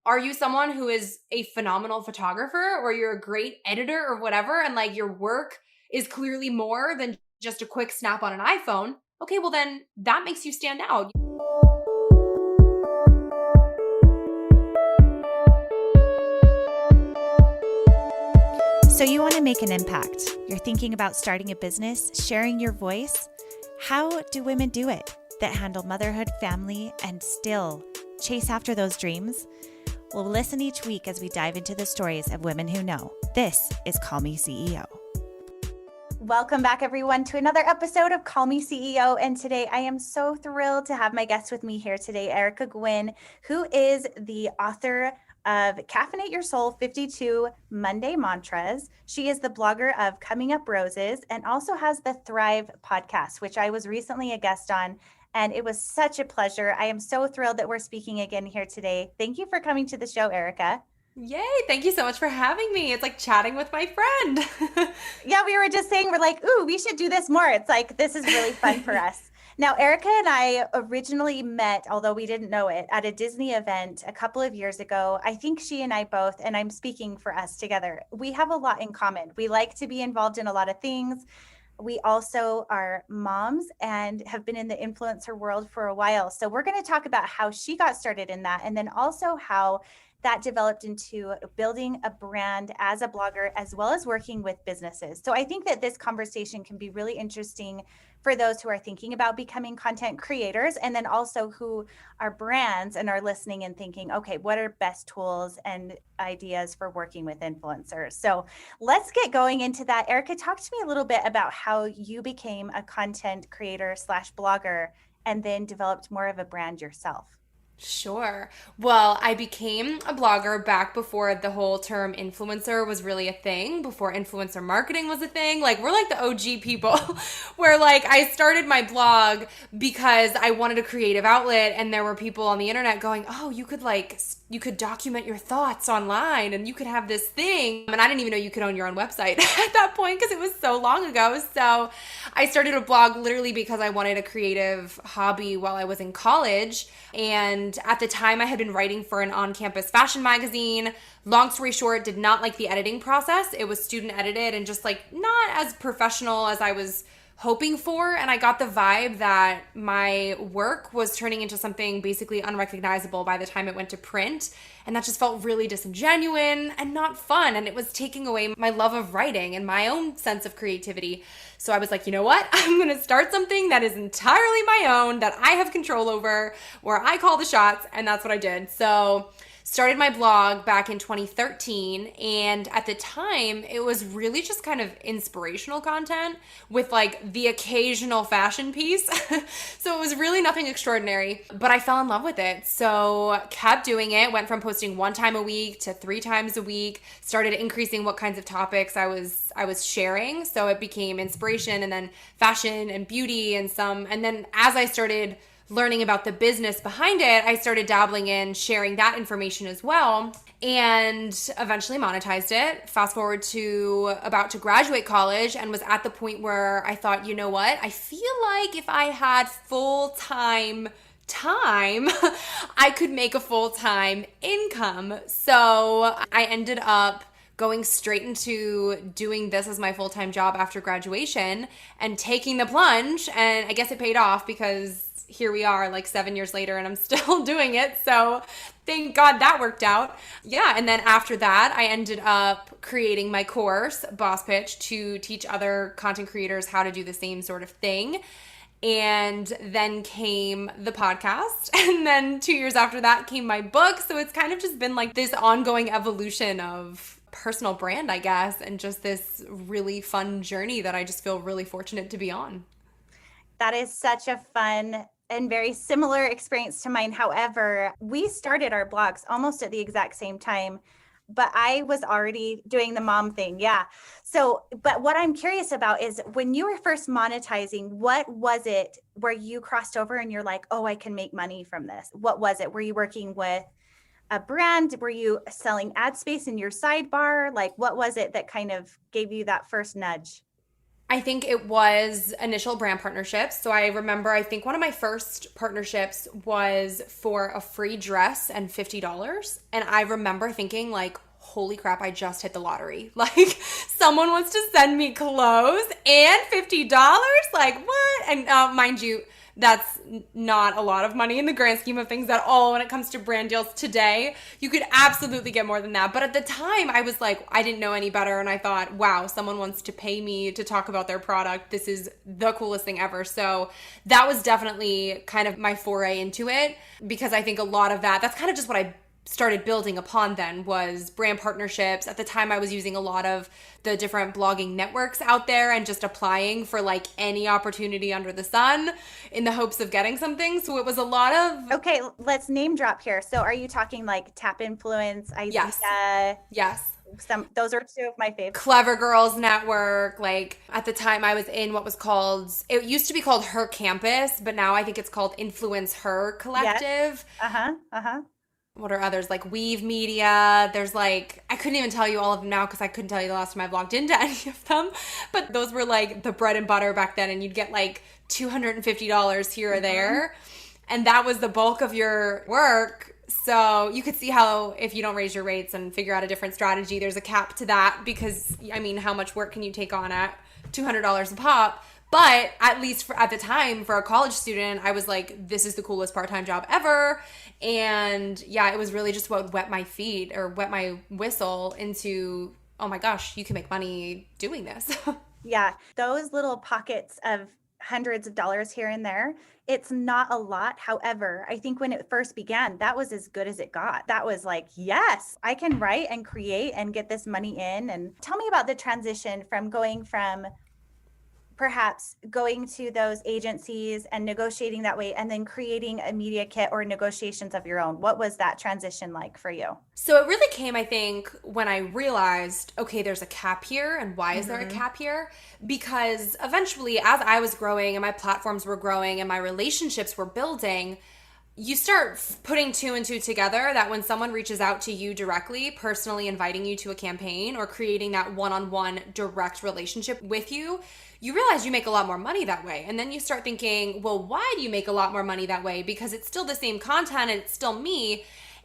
are you someone who is a phenomenal photographer, or you're a great editor or whatever, and like your work is clearly more than just a quick snap on an iPhone? Okay, well then that makes you stand out. So you want to make an impact. You're thinking about starting a business, sharing your voice. How do women do it that handle motherhood, family, and still chase after those dreams? Well, listen each week as we dive into the stories of women who know. This is Call Me CEO. Welcome back, everyone, to another episode of Call Me CEO. And today I am so thrilled to have my guest with me here today, Erica Ligenza, who is the author of Caffeinate Your Soul, 52 Monday Mantras. She is the blogger of Coming Up Roses and also has the Thrive podcast, which I was recently a guest on. And it was such a pleasure. I am so thrilled that we're speaking again here today. Thank you for coming to the show, Erica. Yay, thank you so much for having me. It's like chatting with my friend. Yeah, we were just saying, we're like, ooh, we should do this more. It's like, this is really fun for us. Now, Erica and I originally met, although we didn't know it, at a Disney event a couple of years ago. I think she and I both, and I'm speaking for us together, we have a lot in common. We like to be involved in a lot of things. We also are moms and have been in the influencer world for a while. So we're going to talk about how she got started in that, and then also how that developed into building a brand as a blogger, as well as working with businesses. So I think that this conversation can be really interesting for those who are thinking about becoming content creators, and then also who are brands and are listening and thinking, okay, what are best tools and ideas for working with influencers? So let's get going into that. Erica, talk to me a little bit about how you became a content creator / blogger and then developed more of a brand yourself. Sure. Well, I became a blogger back before the whole term influencer was really a thing, before influencer marketing was a thing. Like, we're like the OG people where like I started my blog because I wanted a creative outlet, and there were people on the internet going, "Oh, you could document your thoughts online and you could have this thing." And I didn't even know you could own your own website at that point because it was so long ago. So I started a blog literally because I wanted a creative hobby while I was in college. And at the time I had been writing for an on-campus fashion magazine. Long story short, did not like the editing process. It was student edited and just like not as professional as I was hoping for. And I got the vibe that my work was turning into something basically unrecognizable by the time it went to print. And that just felt really disingenuous and not fun. And it was taking away my love of writing and my own sense of creativity. So I was like, you know what? I'm going to start something that is entirely my own, that I have control over, where I call the shots. And that's what I did. So started my blog back in 2013, and at the time it was really just kind of inspirational content with like the occasional fashion piece. So it was really nothing extraordinary, but I fell in love with it. So kept doing it, went from posting 1 time a week to 3 times a week, started increasing what kinds of topics I was sharing. So it became inspiration and then fashion and beauty and then as I started learning about the business behind it, I started dabbling in sharing that information as well, and eventually monetized it. Fast forward to about to graduate college, and was at the point where I thought, you know what? I feel like if I had full-time time, I could make a full-time income. So I ended up going straight into doing this as my full-time job after graduation and taking the plunge. And I guess it paid off because here we are like 7 years later and I'm still doing it. So thank God that worked out. Yeah. And then after that, I ended up creating my course, BossPitch, to teach other content creators how to do the same sort of thing. And then came the podcast. And then 2 years after that came my book. So it's kind of just been like this ongoing evolution of personal brand, I guess, and just this really fun journey that I just feel really fortunate to be on. That is such a fun and very similar experience to mine. However, we started our blogs almost at the exact same time, but I was already doing the mom thing. Yeah. So, but what I'm curious about is when you were first monetizing, what was it where you crossed over and you're like, oh, I can make money from this? What was it? Were you working with a brand? Were you selling ad space in your sidebar? Like, what was it that kind of gave you that first nudge? I think it was initial brand partnerships. So I remember, I think one of my first partnerships was for a free dress and $50. And I remember thinking like, holy crap, I just hit the lottery. Like someone wants to send me clothes and $50? Like what? And mind you, that's not a lot of money in the grand scheme of things at all when it comes to brand deals today. You could absolutely get more than that. But at the time, I was like, I didn't know any better. And I thought, wow, someone wants to pay me to talk about their product. This is the coolest thing ever. So that was definitely kind of my foray into it, because I think a lot of that's kind of just what I started building upon then, was brand partnerships. At the time, I was using a lot of the different blogging networks out there and just applying for like any opportunity under the sun in the hopes of getting something. So it was a lot of... Okay, let's name drop here. So are you talking like Tap Influence, Isaiah? Yes. Those are two of my favorites. Clever Girls Network. Like at the time I was in what was called, it used to be called Her Campus, but now I think it's called Influence Her Collective. Yes. What are others? Like Weave Media. There's like, I couldn't even tell you all of them now because I couldn't tell you the last time I logged into any of them. But those were like the bread and butter back then. And you'd get like $250 here or there. And that was the bulk of your work. So you could see how if you don't raise your rates and figure out a different strategy, there's a cap to that, because I mean, how much work can you take on at $200 a pop? But at least at the time, for a college student, I was like, this is the coolest part-time job ever. And yeah, it was really just what wet my feet or wet my whistle into, oh my gosh, you can make money doing this. Yeah, those little pockets of hundreds of dollars here and there, it's not a lot. However, I think when it first began, that was as good as it got. That was like, yes, I can write and create and get this money in. And tell me about the transition from going from perhaps going to those agencies and negotiating that way, and then creating a media kit or negotiations of your own. What was that transition like for you? So it really came, I think, when I realized, okay, there's a cap here. And why is there a cap here? Because eventually, as I was growing and my platforms were growing and my relationships were building, you start putting two and two together, that when someone reaches out to you directly, personally inviting you to a campaign or creating that one-on-one direct relationship with you, you realize you make a lot more money that way. And then you start thinking, well, why do you make a lot more money that way? Because it's still the same content and it's still me.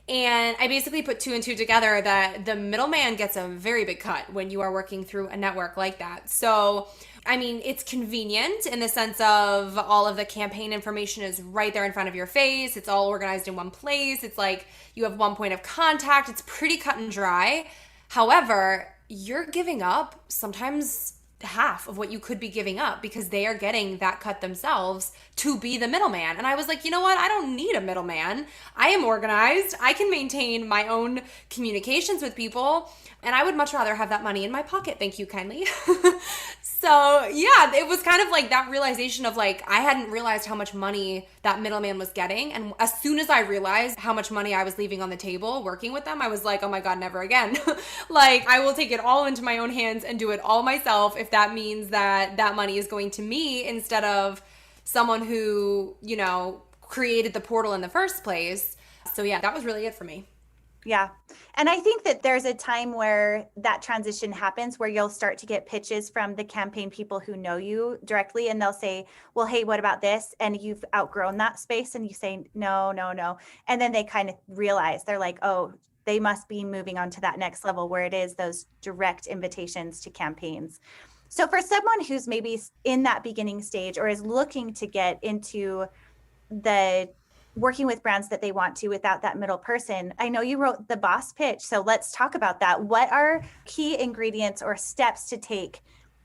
And I basically put two and two together that the middleman gets a very big cut when you are working through a network like that. So, I mean, it's convenient in the sense of all of the campaign information is right there in front of your face. It's all organized in one place. It's like you have one point of contact. It's pretty cut and dry. However, you're giving up sometimes half of what you could be giving up because they are getting that cut themselves to be the middleman. And I was like, you know what? I don't need a middleman. I am organized. I can maintain my own communications with people, and I would much rather have that money in my pocket. Thank you kindly. So yeah, it was kind of like that realization of like, I hadn't realized how much money that middleman was getting. And as soon as I realized how much money I was leaving on the table working with them, I was like, oh my God, never again. Like, I will take it all into my own hands and do it all myself if that means that that money is going to me instead of someone who, you know, created the portal in the first place. So yeah, that was really it for me. Yeah. And I think that there's a time where that transition happens where you'll start to get pitches from the campaign people who know you directly, and they'll say, well, hey, what about this? And you've outgrown that space and you say, no. And then they kind of realize, they're like, oh, they must be moving on to that next level where it is those direct invitations to campaigns. So for someone who's maybe in that beginning stage or is looking to get into the working with brands that they want to without that middle person, I know you wrote the Boss Pitch, so let's talk about that. What are key ingredients or steps to take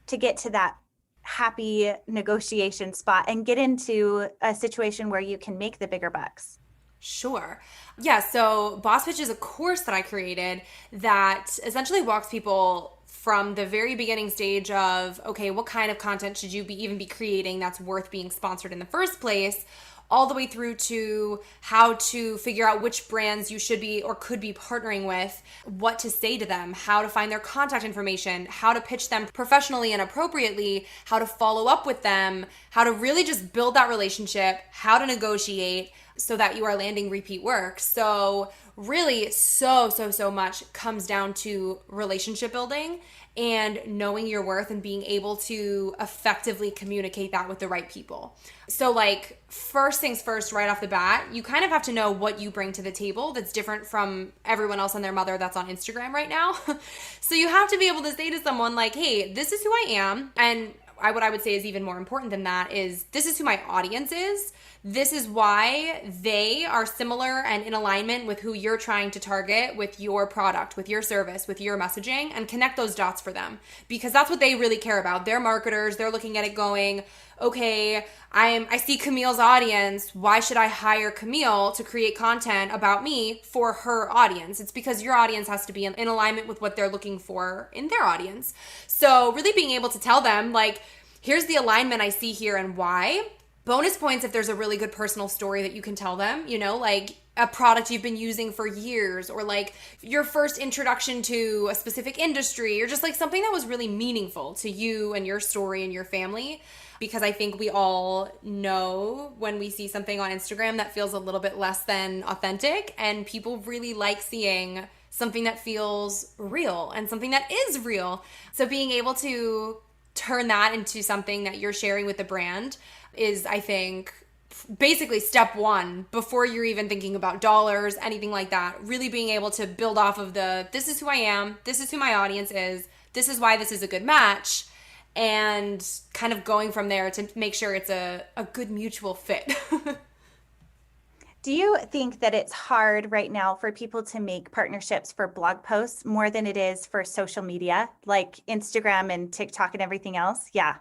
to get to that happy negotiation spot and get into a situation where you can make the bigger bucks? Sure. Yeah, so BossPitch is a course that I created that essentially walks people from the very beginning stage of, okay, what kind of content should you even be creating that's worth being sponsored in the first place, all the way through to how to figure out which brands you should be or could be partnering with, what to say to them, how to find their contact information, how to pitch them professionally and appropriately, how to follow up with them, how to really just build that relationship, how to negotiate, so that you are landing repeat work. So really so much comes down to relationship building and knowing your worth and being able to effectively communicate that with the right people. So like first things first, right off the bat, you kind of have to know what you bring to the table that's different from everyone else and their mother that's on Instagram right now. So you have to be able to say to someone like, hey, this is who I am. And what I would say is even more important than that is this is who my audience is. This is why they are similar and in alignment with who you're trying to target with your product, with your service, with your messaging, and connect those dots for them, because that's what they really care about. They're marketers. They're looking at it going, okay, I see Camille's audience. Why should I hire Camille to create content about me for her audience? It's because your audience has to be in alignment with what they're looking for in their audience. So really being able to tell them like, here's the alignment I see here and why. Bonus points if there's a really good personal story that you can tell them, you know, like a product you've been using for years, or like your first introduction to a specific industry, or just like something that was really meaningful to you and your story and your family. Because I think we all know when we see something on Instagram that feels a little bit less than authentic, and people really like seeing something that feels real and something that is real. So being able to turn that into something that you're sharing with the brand is, I think, basically step one before you're even thinking about dollars, anything like that. Really being able to build off of this is who I am, this is who my audience is, this is why this is a good match, and kind of going from there to make sure it's a good mutual fit. Do you think that it's hard right now for people to make partnerships for blog posts more than it is for social media, like Instagram and TikTok and everything else? Yeah.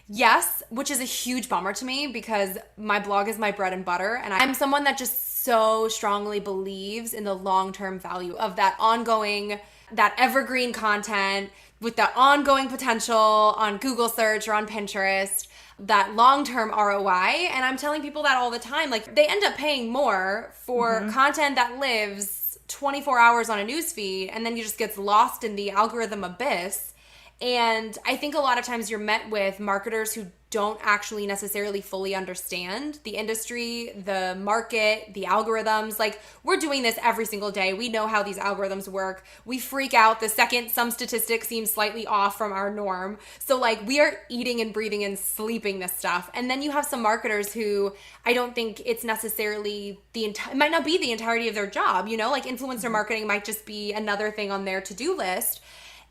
Yes, which is a huge bummer to me because my blog is my bread and butter, and I'm someone that just so strongly believes in the long-term value of that ongoing, that evergreen content with that ongoing potential on Google search or on Pinterest, that long-term ROI. And I'm telling people that all the time, like they end up paying more for content that lives 24 hours on a newsfeed and then you just gets lost in the algorithm abyss. And I think a lot of times you're met with marketers who don't actually necessarily fully understand the industry, the market, the algorithms. Like we're doing this every single day. We know how these algorithms work. We freak out the second some statistic seems slightly off from our norm. So like we are eating and breathing and sleeping this stuff. And then you have some marketers who I don't think it's necessarily it might not be the entirety of their job, you know, like influencer marketing might just be another thing on their to-do list.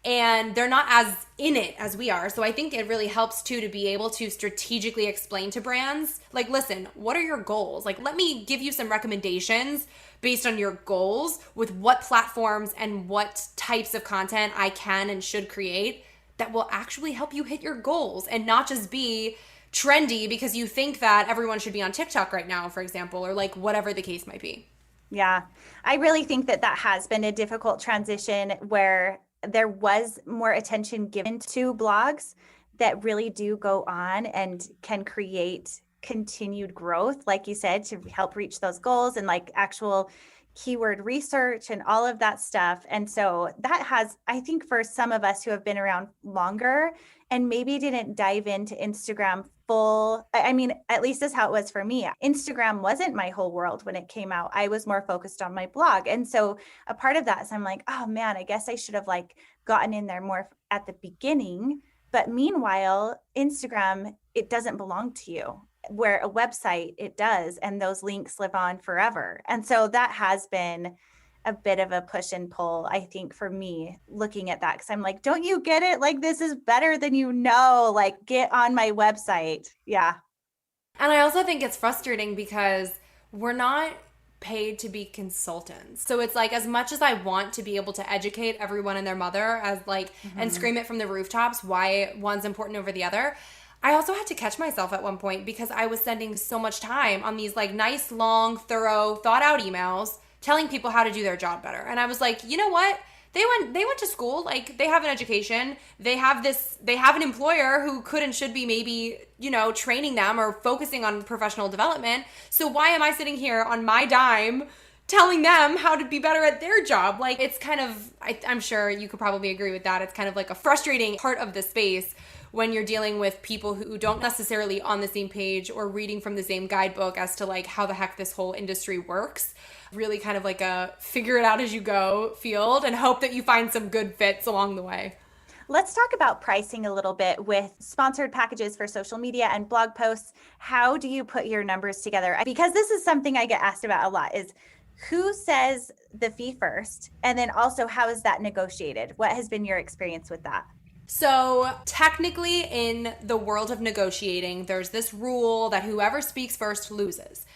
And they're not as in it as we are. So I think it really helps too to be able to strategically explain to brands, like, listen, what are your goals? Like, let me give you some recommendations based on your goals with what platforms and what types of content I can and should create that will actually help you hit your goals and not just be trendy because you think that everyone should be on TikTok right now, for example, or like whatever the case might be. Yeah, I really think that has been a difficult transition where there was more attention given to blogs that really do go on and can create continued growth, like you said, to help reach those goals and like actual keyword research and all of that stuff. And so that has, I think for some of us who have been around longer and maybe didn't dive into Instagram full, I mean, at least is how it was for me. Instagram wasn't my whole world when it came out. I was more focused on my blog. And so a part of that is I'm like, oh man, I guess I should have like gotten in there more at the beginning. But meanwhile, Instagram, it doesn't belong to you, where a website, it does. And those links live on forever. And so that has been a bit of a push and pull, I think, for me looking at that. Because I'm like, don't you get it? Like, this is better than you know. Like, get on my website. Yeah. And I also think it's frustrating because we're not paid to be consultants. So it's like, as much as I want to be able to educate everyone and their mother as like, and scream it from the rooftops why one's important over the other, I also had to catch myself at one point because I was spending so much time on these like nice, long, thorough, thought out emails telling people how to do their job better. And I was like, you know what? They went to school, like they have an education. They have an employer who could and should be maybe, you know, training them or focusing on professional development. So why am I sitting here on my dime telling them how to be better at their job. Like, it's kind of, I'm sure you could probably agree with that. It's kind of like a frustrating part of the space when you're dealing with people who don't necessarily on the same page or reading from the same guidebook as to like how the heck this whole industry works. Really kind of like a figure it out as you go field and hope that you find some good fits along the way. Let's talk about pricing a little bit with sponsored packages for social media and blog posts. How do you put your numbers together? Because this is something I get asked about a lot, is who says the fee first? And then also, how is that negotiated? What has been your experience with that? So technically in the world of negotiating, there's this rule that whoever speaks first loses.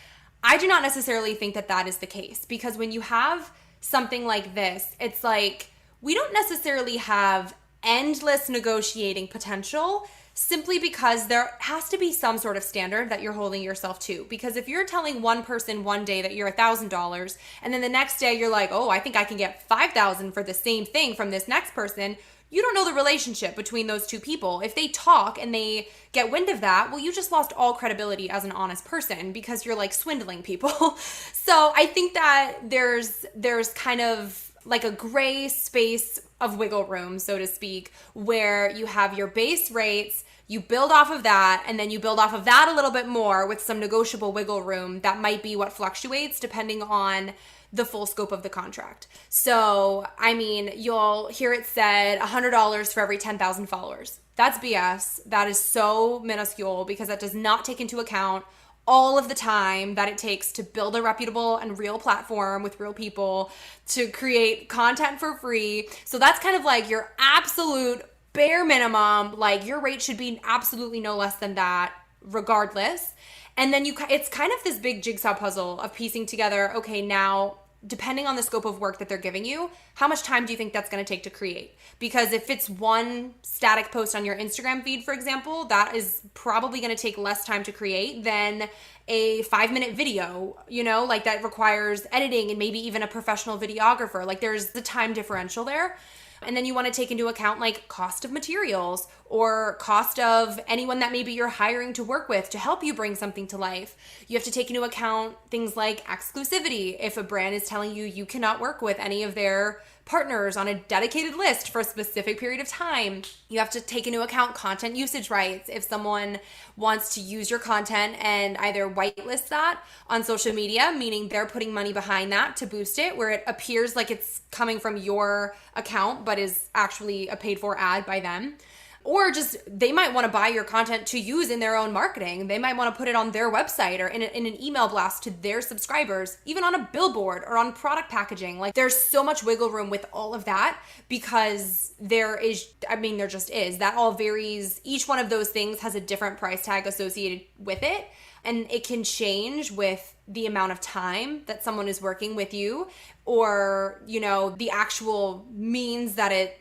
I do not necessarily think that that is the case, because when you have something like this, it's like we don't necessarily have endless negotiating potential, simply because there has to be some sort of standard that you're holding yourself to. Because if you're telling one person one day that you're $1,000 and then the next day you're like, oh, I think I can get $5,000 for the same thing from this next person, you don't know the relationship between those two people. If they talk and they get wind of that, well, you just lost all credibility as an honest person because you're like swindling people. So I think that there's kind of like a gray space of wiggle room, so to speak, where you have your base rates, you build off of that, and then you build off of that a little bit more with some negotiable wiggle room that might be what fluctuates depending on the full scope of the contract. So, I mean, you'll hear it said $100 for every 10,000 followers. That's BS. That is so minuscule because that does not take into account all of the time that it takes to build a reputable and real platform with real people, to create content for free. So that's kind of like your absolute bare minimum. Like your rate should be absolutely no less than that regardless. And then it's kind of this big jigsaw puzzle of piecing together, okay, now depending on the scope of work that they're giving you, how much time do you think that's going to take to create? Because if it's one static post on your Instagram feed, for example, that is probably going to take less time to create than a 5-minute video, you know, like that requires editing and maybe even a professional videographer. Like there's the time differential there. And then you want to take into account like cost of materials or cost of anyone that maybe you're hiring to work with to help you bring something to life. You have to take into account things like exclusivity. If a brand is telling you you cannot work with any of their partners on a dedicated list for a specific period of time, you have to take into account content usage rights. If someone wants to use your content and either whitelist that on social media, meaning they're putting money behind that to boost it, where it appears like it's coming from your account but is actually a paid for ad by them. Or just they might want to buy your content to use in their own marketing. They might want to put it on their website or in an email blast to their subscribers, even on a billboard or on product packaging. Like there's so much wiggle room with all of that because there just is. That all varies. Each one of those things has a different price tag associated with it. And it can change with the amount of time that someone is working with you or, you know, the actual means that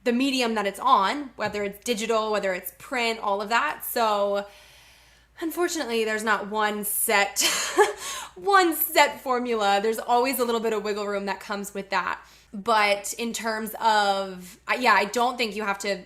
the medium that it's on, whether it's digital, whether it's print, all of that. So unfortunately, there's not one set formula. There's always a little bit of wiggle room that comes with that. But in terms of, I don't think you have to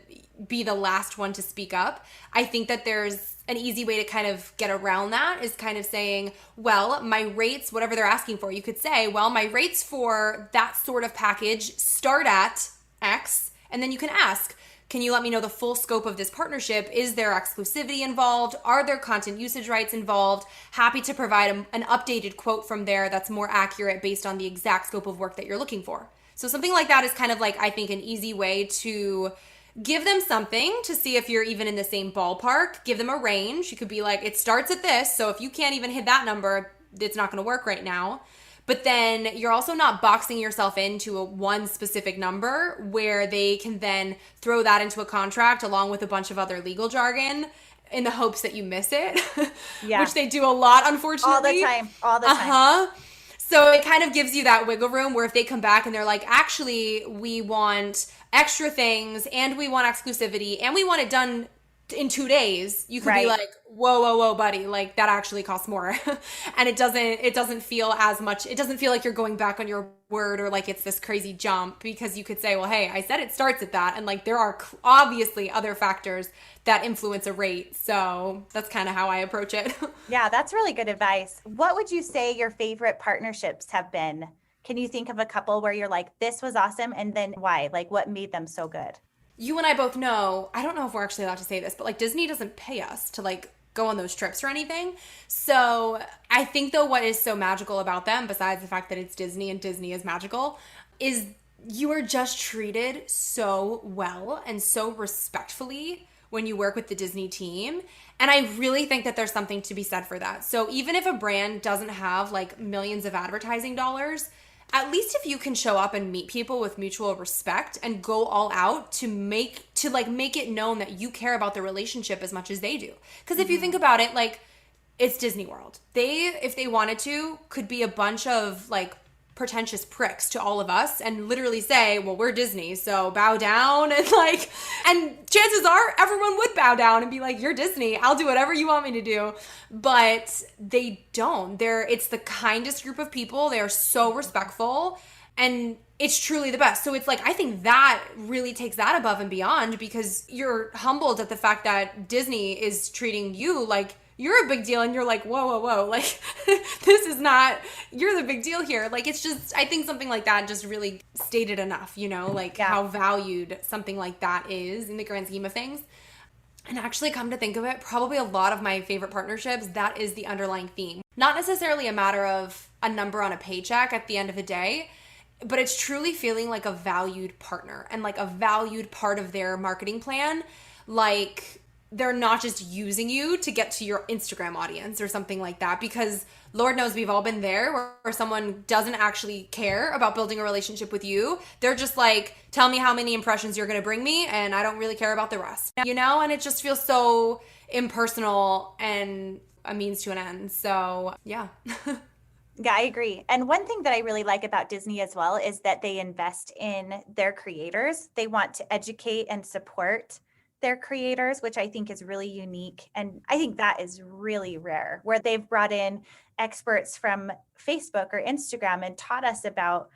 be the last one to speak up. I think that there's an easy way to kind of get around that is kind of saying, well, my rates, whatever they're asking for, you could say, well, my rates for that sort of package start at X. And then you can ask, can you let me know the full scope of this partnership? Is there exclusivity involved? Are there content usage rights involved? Happy to provide an updated quote from there that's more accurate based on the exact scope of work that you're looking for. So something like that is kind of like, I think, an easy way to give them something to see if you're even in the same ballpark. Give them a range. You could be like, it starts at this. So if you can't even hit that number, it's not going to work right now. But then you're also not boxing yourself into one specific number where they can then throw that into a contract along with a bunch of other legal jargon in the hopes that you miss it, yeah. Which they do a lot, unfortunately. All the time. So it kind of gives you that wiggle room where if they come back and they're like, actually, we want extra things and we want exclusivity and we want it done in 2 days, you could be Right. like, whoa, buddy, like that actually costs more. And it doesn't feel as much, it doesn't feel like you're going back on your word or like it's this crazy jump, because you could say, well, hey, I said it starts at that. And like there are obviously other factors that influence a rate. So that's kind of how I approach it. Yeah, that's really good advice. What would you say your favorite partnerships have been? Can you think of a couple where you're like, this was awesome? And then why? Like, what made them so good? You and I both know, I don't know if we're actually allowed to say this, but like Disney doesn't pay us to like go on those trips or anything. So I think though what is so magical about them, besides the fact that it's Disney and Disney is magical, is you are just treated so well and so respectfully when you work with the Disney team. And I really think that there's something to be said for that. So even if a brand doesn't have like millions of advertising dollars, at least if you can show up and meet people with mutual respect and go all out to make it known that you care about the relationship as much as they do. Because if you think about it, like, it's Disney World. They, if they wanted to, could be a bunch of like pretentious pricks to all of us and literally say, well, we're Disney, so bow down. And like, and chances are everyone would bow down and be like, you're Disney, I'll do whatever you want me to do. But they don't. It's the kindest group of people. They are so respectful, and it's truly the best. So it's like, I think that really takes that above and beyond, because you're humbled at the fact that Disney is treating you like you're a big deal, and you're like, whoa, like, this is not, you're the big deal here. Like, it's just, I think something like that just really stated enough, like how valued something like that is in the grand scheme of things. And actually, come to think of it, probably a lot of my favorite partnerships, that is the underlying theme. Not necessarily a matter of a number on a paycheck at the end of the day, but it's truly feeling like a valued partner and like a valued part of their marketing plan. Like, they're not just using you to get to your Instagram audience or something like that, because Lord knows we've all been there where someone doesn't actually care about building a relationship with you. They're just like, tell me how many impressions you're going to bring me, and I don't really care about the rest, and it just feels so impersonal and a means to an end. So yeah. Yeah, I agree. And one thing that I really like about Disney as well is that they invest in their creators. They want to educate and support their creators, which I think is really unique. And I think that is really rare, where they've brought in experts from Facebook or Instagram and taught us about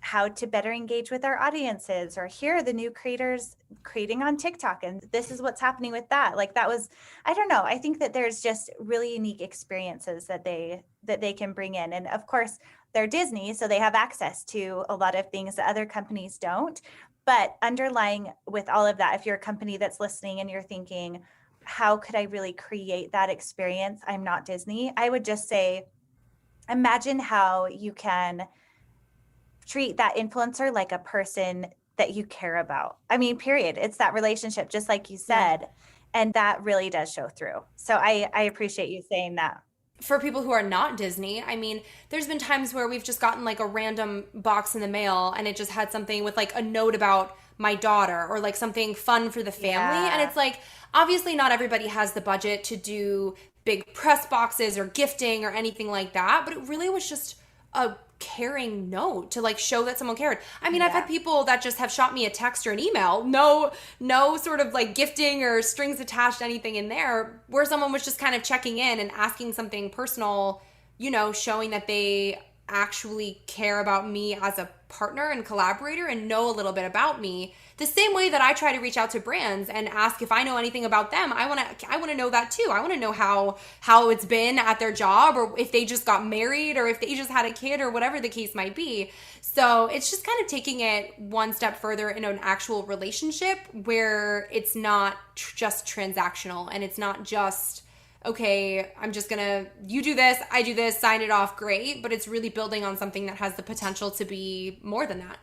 how to better engage with our audiences, or here are the new creators creating on TikTok, and this is what's happening with that. Like, that was, I don't know. I think that there's just really unique experiences that they can bring in. And of course, they're Disney, so they have access to a lot of things that other companies don't. But underlying with all of that, if you're a company that's listening and you're thinking, how could I really create that experience? I'm not Disney. I would just say, imagine how you can treat that influencer like a person that you care about. I mean, period. It's that relationship, just like you said. Yeah. And that really does show through. So I appreciate you saying that. For people who are not Disney, I mean, there's been times where we've just gotten like a random box in the mail and it just had something with like a note about my daughter or like something fun for the family. Yeah. And it's like, obviously not everybody has the budget to do big press boxes or gifting or anything like that, but it really was just a caring note to like show that someone cared. I mean, yeah. I've had people that just have shot me a text or an email, no sort of like gifting or strings attached, anything in there, where someone was just kind of checking in and asking something personal, showing that they actually care about me as a partner and collaborator and know a little bit about me. The same way that I try to reach out to brands and ask if I know anything about them. I want to know that too. I want to know how it's been at their job, or if they just got married, or if they just had a kid, or whatever the case might be. So it's just kind of taking it one step further in an actual relationship where it's not just transactional, and it's not just, okay, I'm just gonna, you do this, I do this, sign it off, great. But it's really building on something that has the potential to be more than that.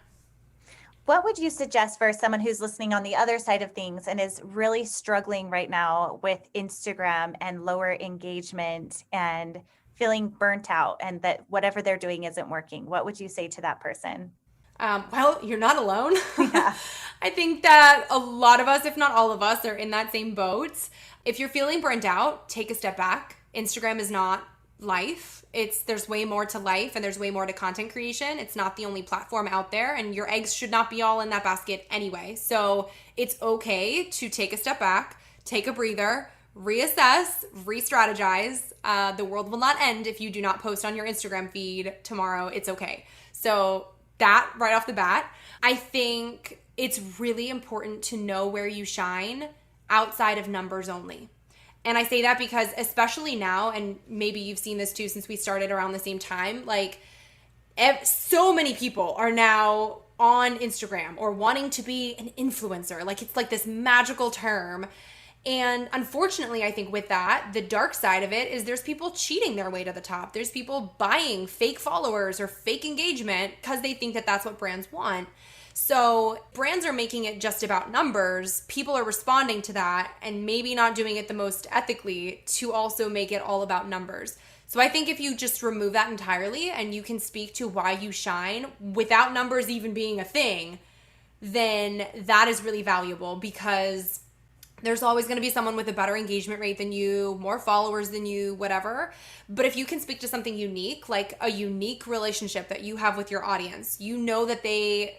What would you suggest for someone who's listening on the other side of things and is really struggling right now with Instagram and lower engagement and feeling burnt out, and that whatever they're doing isn't working? What would you say to that person? Well, you're not alone. Yeah. I think that a lot of us, if not all of us, are in that same boat. If you're feeling burnt out, take a step back. Instagram is not life. There's way more to life, and there's way more to content creation. It's not the only platform out there, and your eggs should not be all in that basket anyway. So it's okay to take a step back, take a breather, reassess, re-strategize. The world will not end if you do not post on your Instagram feed tomorrow. It's okay. So that right off the bat, I think it's really important to know where you shine outside of numbers only. And I say that because especially now, and maybe you've seen this too since we started around the same time, like so many people are now on Instagram or wanting to be an influencer. Like it's like this magical term. And unfortunately, I think with that, the dark side of it is there's people cheating their way to the top. There's people buying fake followers or fake engagement because they think that that's what brands want. So brands are making it just about numbers. People are responding to that and maybe not doing it the most ethically to also make it all about numbers. So I think if you just remove that entirely and you can speak to why you shine without numbers even being a thing, then that is really valuable because there's always going to be someone with a better engagement rate than you, more followers than you, whatever. But if you can speak to something unique, like a unique relationship that you have with your audience, you know that they,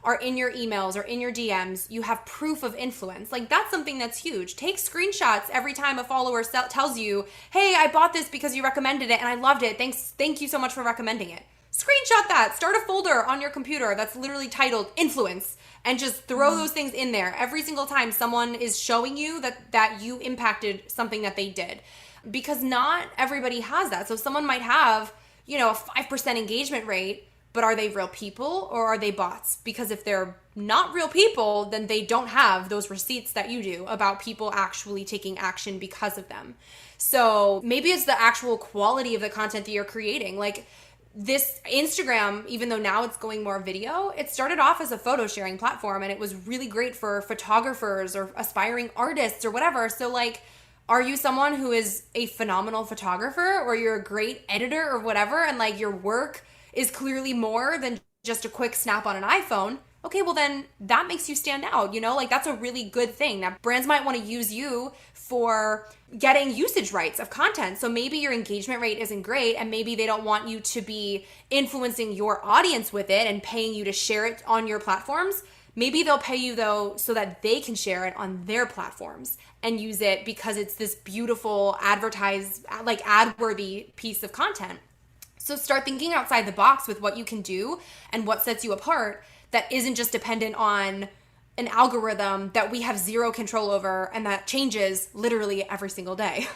are in your emails or in your DMs, you have proof of influence. Like that's something that's huge. Take screenshots every time a follower tells you, hey, I bought this because you recommended it and I loved it. Thank you so much for recommending it. Screenshot that. Start a folder on your computer that's literally titled influence. And just throw those things in there every single time someone is showing you that you impacted something that they did. Because not everybody has that. So someone might have, a 5% engagement rate, but are they real people or are they bots? Because if they're not real people, then they don't have those receipts that you do about people actually taking action because of them. So maybe it's the actual quality of the content that you're creating. Like, this Instagram, even though now it's going more video, it started off as a photo sharing platform and it was really great for photographers or aspiring artists or whatever. So like, are you someone who is a phenomenal photographer or you're a great editor or whatever and like your work is clearly more than just a quick snap on an iPhone? Okay, well then that makes you stand out, like that's a really good thing. Now brands might want to use you for getting usage rights of content. So maybe your engagement rate isn't great and maybe they don't want you to be influencing your audience with it and paying you to share it on your platforms. Maybe they'll pay you though so that they can share it on their platforms and use it because it's this beautiful ad-worthy piece of content. So start thinking outside the box with what you can do and what sets you apart that isn't just dependent on an algorithm that we have zero control over and that changes literally every single day.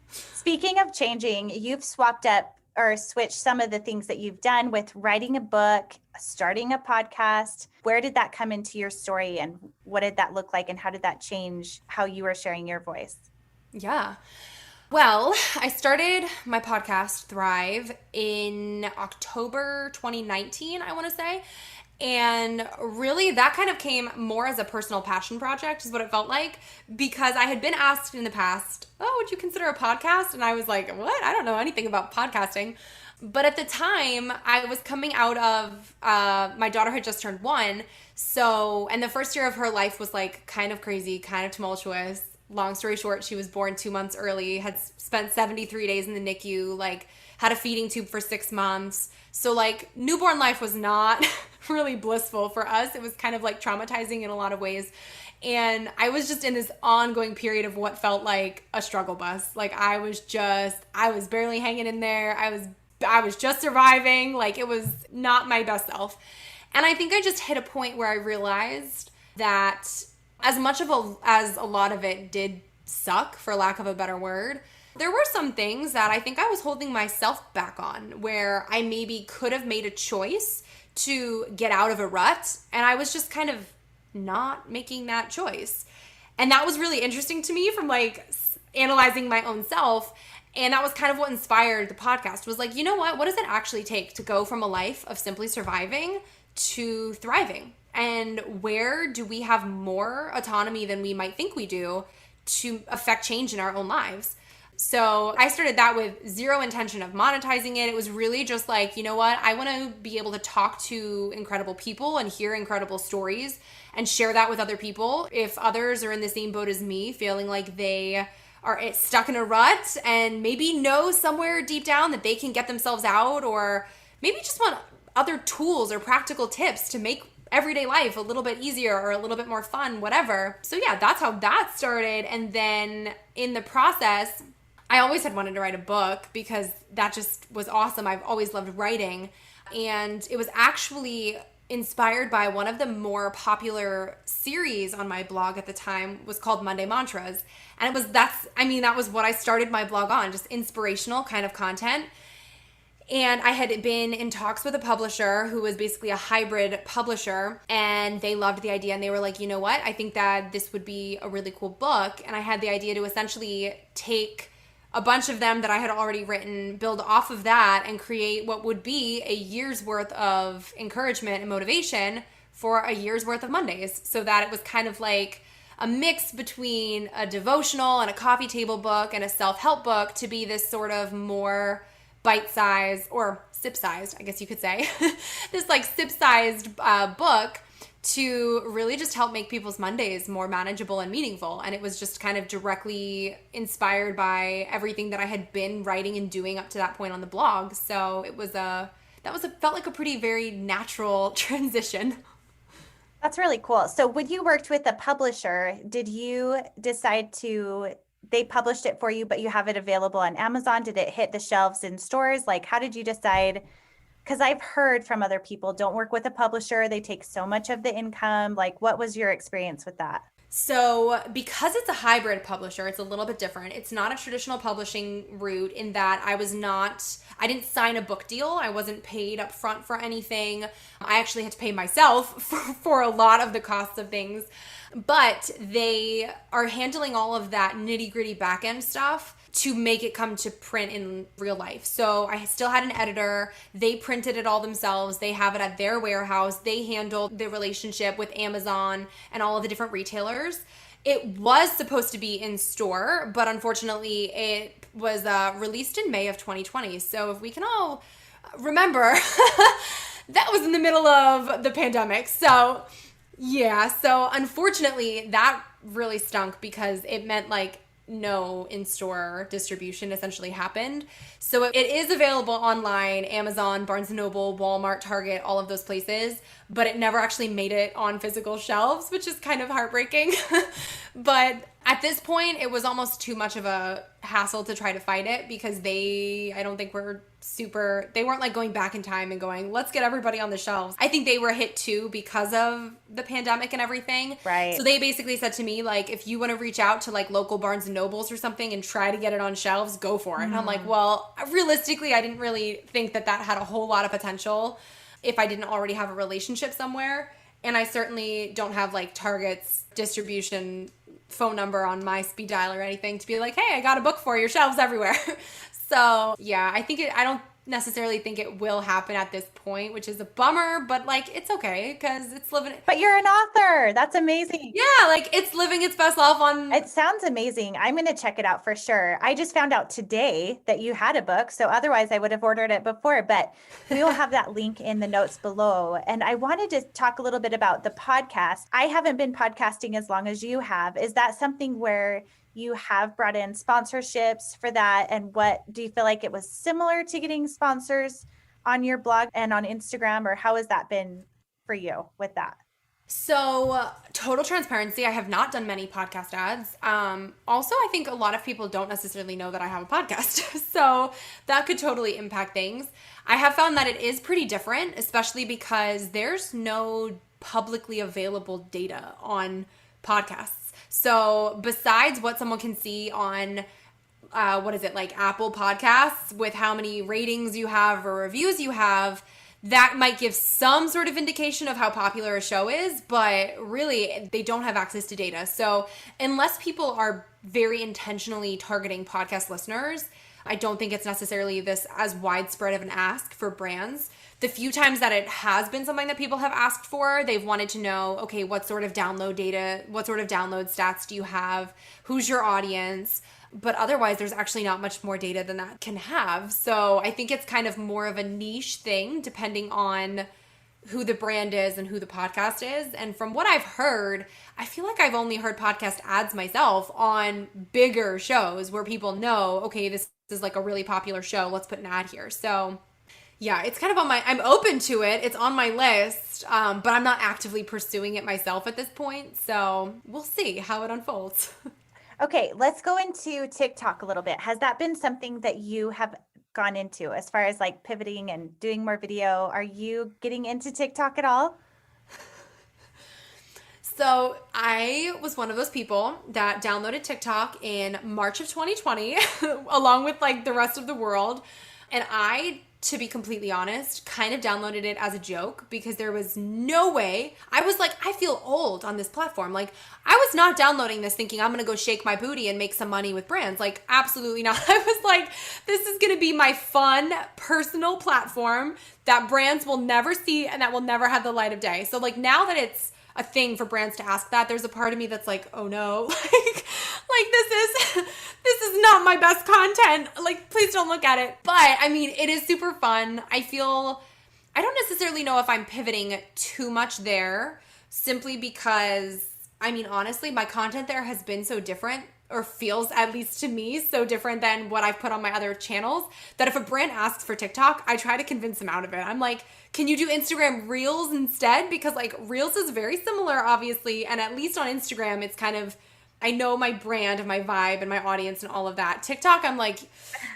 Speaking of changing, you've swapped up or switched some of the things that you've done with writing a book, starting a podcast. Where did that come into your story and what did that look like and how did that change how you were sharing your voice? Yeah. Well, I started my podcast, Thrive, in October 2019, I want to say. And really that kind of came more as a personal passion project is what it felt like because I had been asked in the past, would you consider a podcast? And I was like, what? I don't know anything about podcasting. But at the time I was coming out of, my daughter had just turned 1. And the first year of her life was like kind of crazy, kind of tumultuous. Long story short, she was born 2 months early, had spent 73 days in the NICU, like had a feeding tube for 6 months. So like newborn life was not really blissful for us. It was kind of like traumatizing in a lot of ways. And I was just in this ongoing period of what felt like a struggle bus. Like I was barely hanging in there. I was just surviving. Like it was not my best self. And I think I just hit a point where I realized that as much of as a lot of it did suck, for lack of a better word, there were some things that I think I was holding myself back on where I maybe could have made a choice to get out of a rut. And I was just kind of not making that choice. And that was really interesting to me from like analyzing my own self. And that was kind of what inspired the podcast was like, you know what does it actually take to go from a life of simply surviving to thriving? And where do we have more autonomy than we might think we do to affect change in our own lives? So I started that with zero intention of monetizing it. It was really just like, you know what? I want to be able to talk to incredible people and hear incredible stories and share that with other people. If others are in the same boat as me, feeling like they are stuck in a rut and maybe know somewhere deep down that they can get themselves out, or maybe just want other tools or practical tips to make everyday life a little bit easier or a little bit more fun, whatever. So yeah, that's how that started. And then in the process, I always had wanted to write a book because that just was awesome. I've always loved writing. And it was actually inspired by one of the more popular series on my blog at the time was called Monday Mantras. And that was what I started my blog on, just inspirational kind of content. And I had been in talks with a publisher who was basically a hybrid publisher, and they loved the idea, and they were like, you know what, I think that this would be a really cool book. And I had the idea to essentially take a bunch of them that I had already written, build off of that, and create what would be a year's worth of encouragement and motivation for a year's worth of Mondays, so that it was kind of like a mix between a devotional and a coffee table book and a self-help book to be this sort of more bite-sized or sip-sized, I guess you could say, this like sip-sized book to really just help make people's Mondays more manageable and meaningful. And it was just kind of directly inspired by everything that I had been writing and doing up to that point on the blog. So it was felt like a pretty very natural transition. That's really cool. So when you worked with a publisher, did you decide they published it for you, but you have it available on Amazon? Did it hit the shelves in stores? Like, how did you decide? Because I've heard from other people, don't work with a publisher. They take so much of the income. Like, what was your experience with that? So because it's a hybrid publisher, it's a little bit different. It's not a traditional publishing route in that I didn't sign a book deal. I wasn't paid up front for anything. I actually had to pay myself for a lot of the costs of things. But they are handling all of that nitty-gritty back-end stuff to make it come to print in real life. So I still had an editor. They printed it all themselves. They have it at their warehouse. They handled the relationship with Amazon and all of the different retailers. It was supposed to be in store, but unfortunately it was released in May of 2020. So if we can all remember, that was in the middle of the pandemic. So yeah, so unfortunately that really stunk because it meant like no in-store distribution essentially happened. So it is available online, Amazon, Barnes & Noble, Walmart, Target, all of those places, but it never actually made it on physical shelves, which is kind of heartbreaking. But at this point, it was almost too much of a hassle to try to fight it because they weren't like going back in time and going, let's get everybody on the shelves. I think they were hit too because of the pandemic and everything. Right. So they basically said to me, like, if you want to reach out to like local Barnes & Nobles or something and try to get it on shelves, go for it. And I'm like, well, realistically, I didn't really think that had a whole lot of potential if I didn't already have a relationship somewhere. And I certainly don't have like Target's distribution phone number on my speed dial or anything to be like, hey, I got a book for your shelves everywhere. So yeah, I don't necessarily think it will happen at this point, which is a bummer, but like it's okay because it's living. But you're an author. That's amazing. Yeah, like it's living its best life on. It sounds amazing. I'm going to check it out for sure. I just found out today that you had a book, so otherwise I would have ordered it before, but we will have that link in the notes below. And I wanted to talk a little bit about the podcast. I haven't been podcasting as long as you have. Is that something where you have brought in sponsorships for that? And what do you feel like it was similar to getting sponsors on your blog and on Instagram, or how has that been for you with that? So total transparency, I have not done many podcast ads. Also, I think a lot of people don't necessarily know that I have a podcast. So that could totally impact things. I have found that it is pretty different, especially because there's no publicly available data on podcasts. So besides what someone can see on, like Apple Podcasts with how many ratings you have or reviews you have, that might give some sort of indication of how popular a show is, but really they don't have access to data. So unless people are very intentionally targeting podcast listeners, I don't think it's necessarily this as widespread of an ask for brands. The few times that it has been something that people have asked for, they've wanted to know, okay, what sort of download data, what sort of download stats do you have? Who's your audience? But otherwise, there's actually not much more data than that can have. So I think it's kind of more of a niche thing depending on who the brand is and who the podcast is. And from what I've heard, I feel like I've only heard podcast ads myself on bigger shows where people know, okay, this is like a really popular show. Let's put an ad here. So Yeah, it's kind of on I'm open to it. It's on my list, but I'm not actively pursuing it myself at this point. So we'll see how it unfolds. Okay, let's go into TikTok a little bit. Has that been something that you have gone into as far as like pivoting and doing more video? Are you getting into TikTok at all? So I was one of those people that downloaded TikTok in March of 2020, along with like the rest of the world. And I, to be completely honest, kind of downloaded it as a joke because there was no way. I was like, I feel old on this platform. Like, I was not downloading this thinking I'm going to go shake my booty and make some money with brands. Like, absolutely not. I was like, this is going to be my fun, personal platform that brands will never see and that will never have the light of day. So, like, now that it's a thing for brands to ask that, there's a part of me that's like, oh no, like this is not my best content. Like, please don't look at it. But I mean, it is super fun. I don't necessarily know if I'm pivoting too much there, simply because, I mean, honestly, my content there has been so different, or feels, at least to me, so different than what I've put on my other channels, that if a brand asks for TikTok, I try to convince them out of it. I'm like, can you do Instagram Reels instead? Because like Reels is very similar, obviously. And at least on Instagram, it's kind of, I know my brand and my vibe and my audience and all of that. TikTok, I'm like,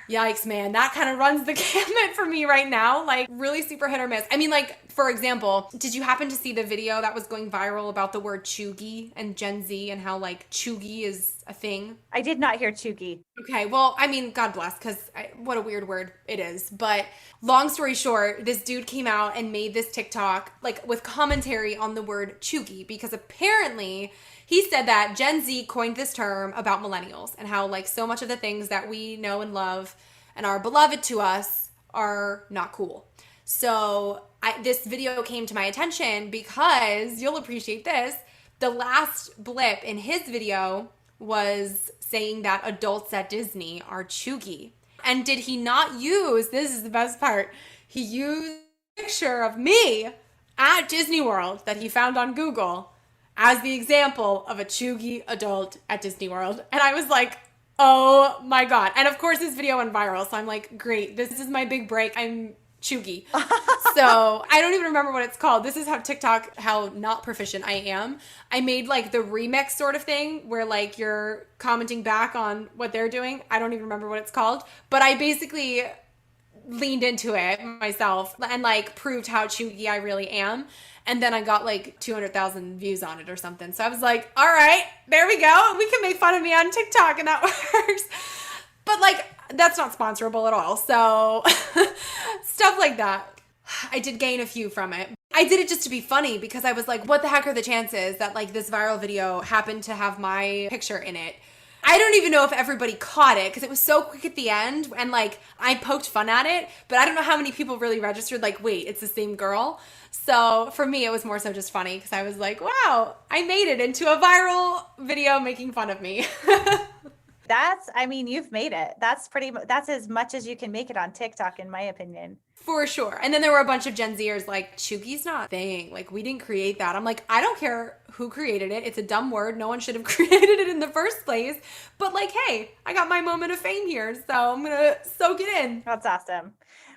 yikes, man, that kind of runs the gamut for me right now. Like, really super hit or miss. I mean, like, for example, did you happen to see the video that was going viral about the word chuggy and Gen Z and how like chuggy is a thing? I did not hear chuggy. Okay, well, I mean, God bless, because what a weird word it is. But long story short, this dude came out and made this TikTok like with commentary on the word chuggy, because apparently he said that Gen Z coined this term about millennials and how like so much of the things that we know and love and are beloved to us are not cool. So this video came to my attention because, you'll appreciate this, the last blip in his video was saying that adults at Disney are chuggy. And did he not use, this is the best part, he used a picture of me at Disney World that he found on Google as the example of a chuggy adult at Disney World. And I was like, oh my God. And of course this video went viral. So I'm like, great, this is my big break. I'm chuggy. So I don't even remember what it's called. This is how TikTok, how not proficient I am. I made like the remix sort of thing where like you're commenting back on what they're doing. I don't even remember what it's called, but I basically leaned into it myself and like proved how chuggy I really am. And then I got like 200,000 views on it or something. So I was like, all right, there we go. We can make fun of me on TikTok and that works. But like, that's not sponsorable at all. So stuff like that. I did gain a few from it. I did it just to be funny because I was like, what the heck are the chances that like this viral video happened to have my picture in it? I don't even know if everybody caught it because it was so quick at the end and like I poked fun at it, but I don't know how many people really registered like, wait, it's the same girl. So for me, it was more so just funny because I was like, wow, I made it into a viral video making fun of me. I mean, you've made it. That's as much as you can make it on TikTok, in my opinion. For sure. And then there were a bunch of Gen Zers like, chuggy's not a thing. Like, we didn't create that. I'm like, I don't care who created it. It's a dumb word. No one should have created it in the first place. But like, hey, I got my moment of fame here. So I'm going to soak it in. That's awesome.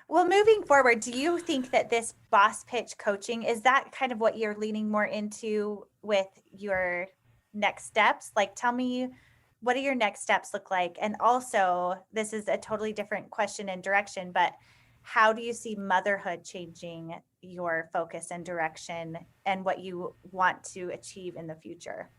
Well, moving forward, do you think that this boss pitch coaching, is that kind of what you're leaning more into with your next steps? Like, tell me, what do your next steps look like? And also, this is a totally different question and direction, but how do you see motherhood changing your focus and direction and what you want to achieve in the future?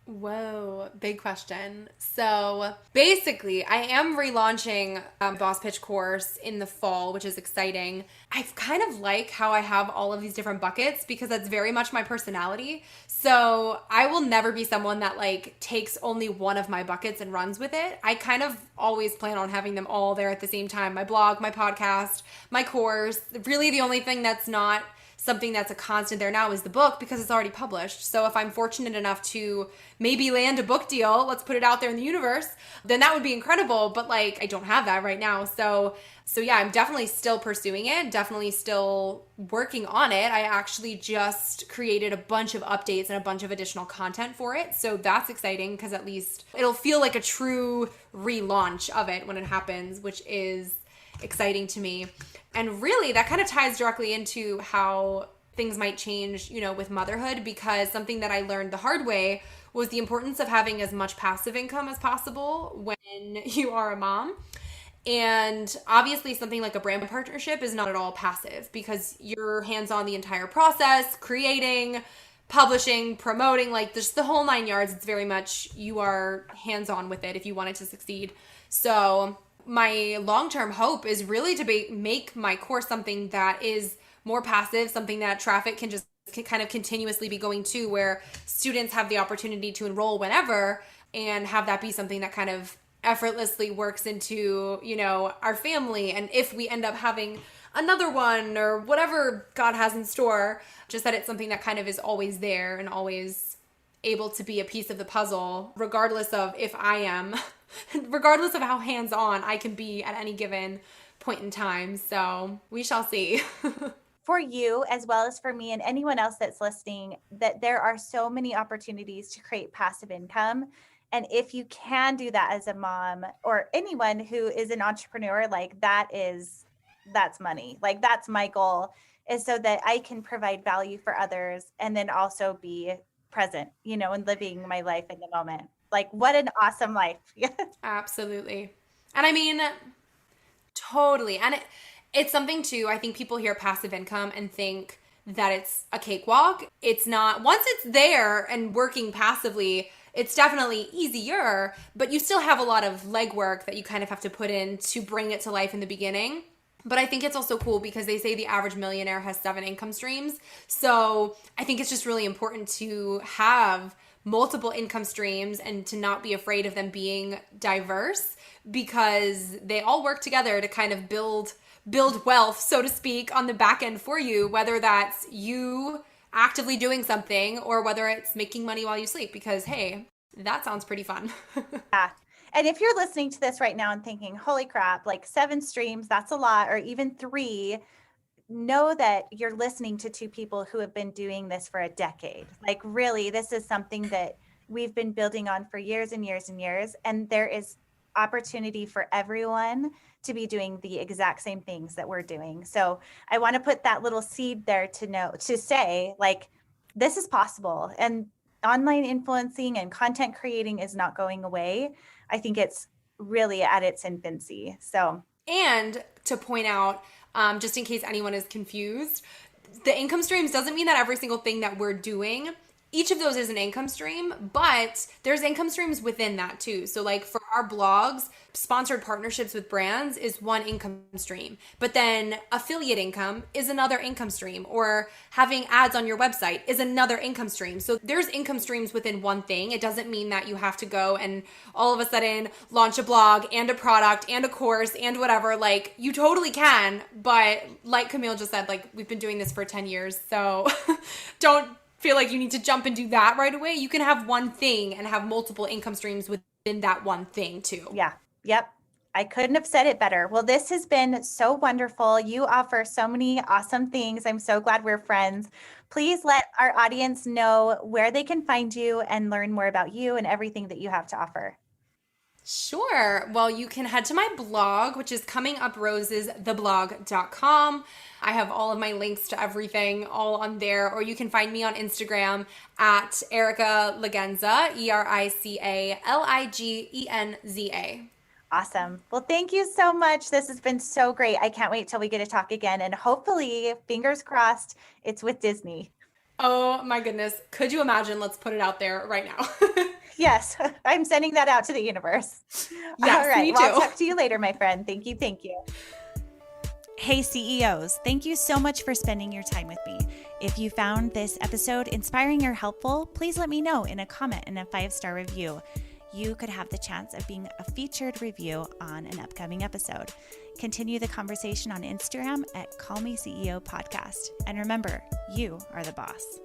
Whoa, big question. So basically, I am relaunching Boss Pitch course in the fall, which is exciting. I kind of like how I have all of these different buckets because that's very much my personality. So I will never be someone that like takes only one of my buckets and runs with it. I kind of always plan on having them all there at the same time. My blog, my podcast, my course. Really the only thing that's not something that's a constant there now is the book because it's already published. So if I'm fortunate enough to maybe land a book deal, let's put it out there in the universe, then that would be incredible. But like, I don't have that right now. So yeah, I'm definitely still pursuing it, definitely still working on it. I actually just created a bunch of updates and a bunch of additional content for it. So that's exciting because at least it'll feel like a true relaunch of it when it happens, which is exciting to me. And really, that kind of ties directly into how things might change, with motherhood, because something that I learned the hard way was the importance of having as much passive income as possible when you are a mom. And obviously something like a brand partnership is not at all passive because you're hands-on the entire process, creating, publishing, promoting, like just the whole 9 yards. It's very much you are hands-on with it if you want it to succeed. So my long-term hope is really to make my course something that is more passive, something that traffic can kind of continuously be going to, where students have the opportunity to enroll whenever and have that be something that kind of effortlessly works into, our family. And if we end up having another one or whatever God has in store, just that it's something that kind of is always there and always able to be a piece of the puzzle, regardless of regardless of how hands-on I can be at any given point in time. So we shall see. For you, as well as for me and anyone else that's listening, that there are so many opportunities to create passive income. And if you can do that as a mom or anyone who is an entrepreneur, like that's money. Like that's my goal, is so that I can provide value for others and then also be present, and living my life in the moment. Like what an awesome life. Absolutely. And I mean, totally. And it's something too, I think people hear passive income and think that it's a cakewalk. It's not. Once it's there and working passively, it's definitely easier, but you still have a lot of legwork that you kind of have to put in to bring it to life in the beginning. But I think it's also cool because they say the average millionaire has 7 income streams. So I think it's just really important to have multiple income streams and to not be afraid of them being diverse, because they all work together to kind of build wealth, so to speak, on the back end for you, whether that's you actively doing something or whether it's making money while you sleep, because hey, that sounds pretty fun. Yeah. And if you're listening to this right now and thinking, holy crap, like 7 streams, that's a lot, or even 3, know that you're listening to 2 people who have been doing this for a decade. Like really, this is something that we've been building on for years and years and years. And there is opportunity for everyone to be doing the exact same things that we're doing. So I want to put that little seed there to say, like, this is possible. And online influencing and content creating is not going away. I think it's really at its infancy. So, and to point out, just in case anyone is confused, the income streams doesn't mean that every single thing that we're doing, each of those is an income stream, but there's income streams within that too. So like for our blogs, sponsored partnerships with brands is one income stream, but then affiliate income is another income stream, or having ads on your website is another income stream. So there's income streams within one thing. It doesn't mean that you have to go and all of a sudden launch a blog and a product and a course and whatever. Like you totally can, but like Camille just said, like we've been doing this for 10 years. So don't feel like you need to jump and do that right away. You can have one thing and have multiple income streams within that one thing too. Yeah. Yep. I couldn't have said it better. Well, this has been so wonderful. You offer so many awesome things. I'm so glad we're friends. Please let our audience know where they can find you and learn more about you and everything that you have to offer. Sure. Well, you can head to my blog, which is cominguprosestheblog.com. I have all of my links to everything all on there, or you can find me on Instagram at Erica Ligenza, EricaLigenza. Awesome. Well, thank you so much. This has been so great. I can't wait till we get to talk again. And hopefully, fingers crossed, it's with Disney. Oh my goodness. Could you imagine? Let's put it out there right now. Yes, I'm sending that out to the universe. Yes, all right. me too. Well, I'll talk to you later, my friend. Thank you. Thank you. Hey CEOs, thank you so much for spending your time with me. If you found this episode inspiring or helpful, please let me know in a comment and a 5-star review. You could have the chance of being a featured review on an upcoming episode. Continue the conversation on Instagram at Call Me CEO Podcast. And remember, you are the boss.